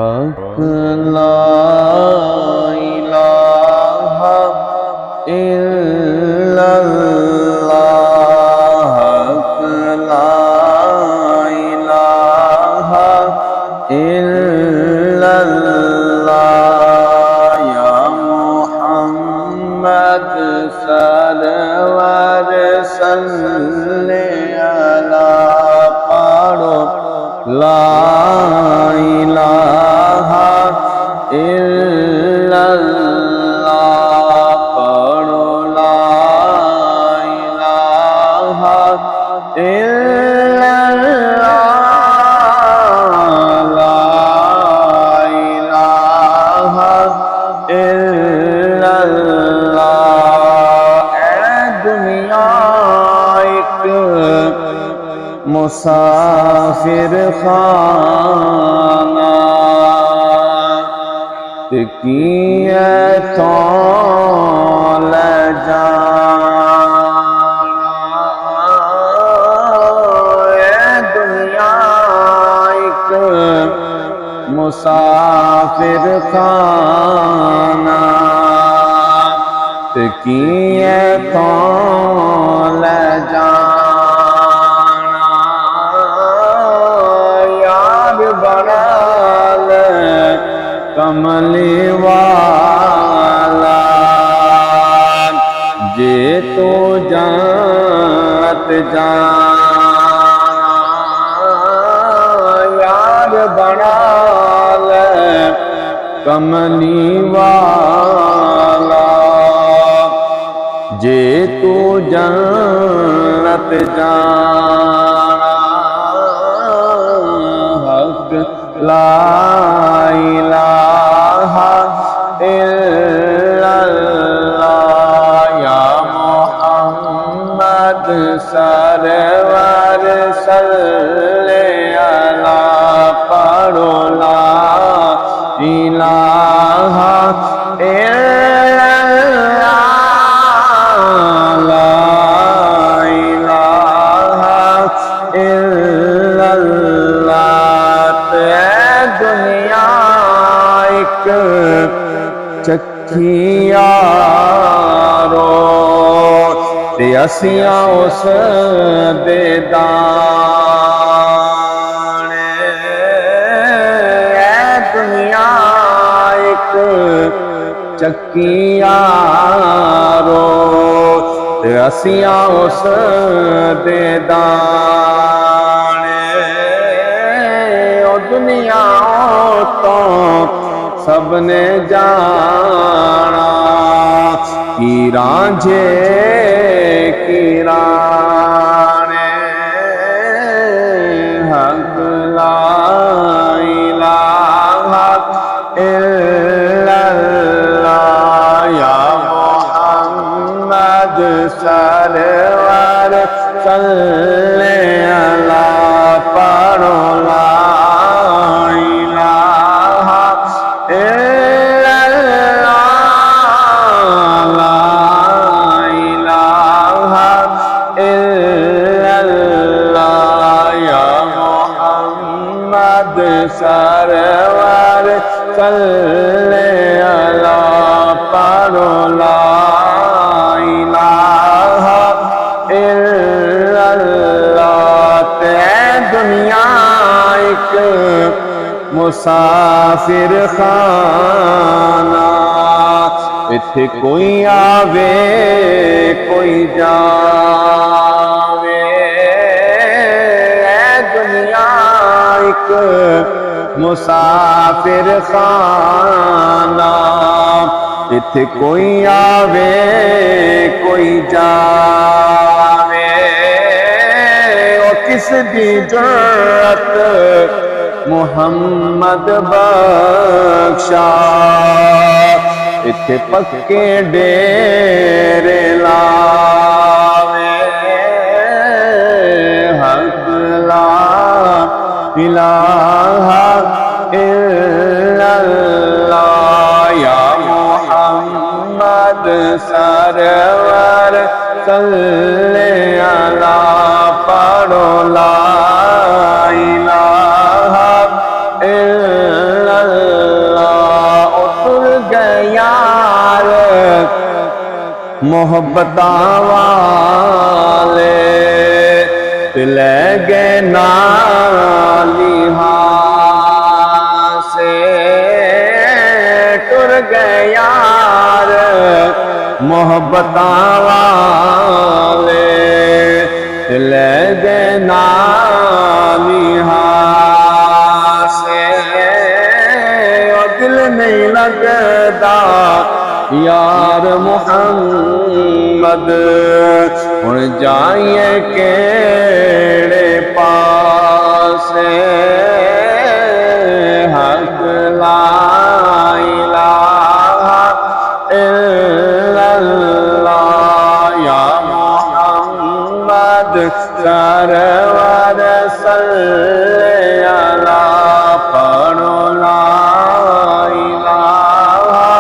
ला इलाहा इल्लल्लाह, ला इलाहा इल्लल्लाह। या मुहम्मद सरवर सल्ले अला, पढ़ो ला इलाहा इल्लल्लाह, पढ़ो ला इलाहा इल्लल्लाह, ला इलाहा इल्लल्लाह। ऐ दुनिया एक मुसाफिर खाना की तो ले जाना। ये दुनिया एक मुसाफिर खाना की तो ले जाना। यार बना ले कमली वाला, जे तो जानत जाना। यार बना ले कमली वाला, जे तू जानत जाना। हक ला इलाहा इल्लल्लाह। या मुहम्मद सरवर सल्ले अला, पढ़ो ला इलाहा इल्लल्लाह, ला इलाहा इल्लल्लाह। दुनिया एक चक्कियारो ते असिया उस दे दाने। दुनिया एक चक्कियारो ते असिया उस दे दाने। ओ दुनिया तो सबने जाना, की रांझे की राने। हक ला इलाहा इल्लल्लाह। या मुहम्मद सरवर सल्ले अला, पढ़ो ला इलाहा इल्लल्लाह, ला इलाहा इल्लल्लाह। या मुहम्मद सरवर सल्ले अला, पढ़ो ला इलाहा इल्लल्लाह। ते दुनिया एक मुसाफिर खाना, इत्थे कोई आवे कोई जावे। दुनिया एक मुसाफिर खाना, इत्थे कोई आवे कोई जावे। और किस दी जुर्रत मुहम्मद बख्शा, इत्थे पक्के डेरे लावे। हक ला इलाहा इल्लल्लाह। या मुहम्मद सरवर सल्ले अला, पढ़ो ला इलाहा इल्लल्लाह। मोहब्बता वाले ले गए नालिहा से टुर गए यार मोहब्बता वाले ले गए नालिहा से और दिल नहीं लगता यार मोहम्मद हुण जाइए केड़े पास हक ला इलाहा इल्लल्लाह या मोहम्मद सरवर सल्ले अला पढ़ो ला इलाहा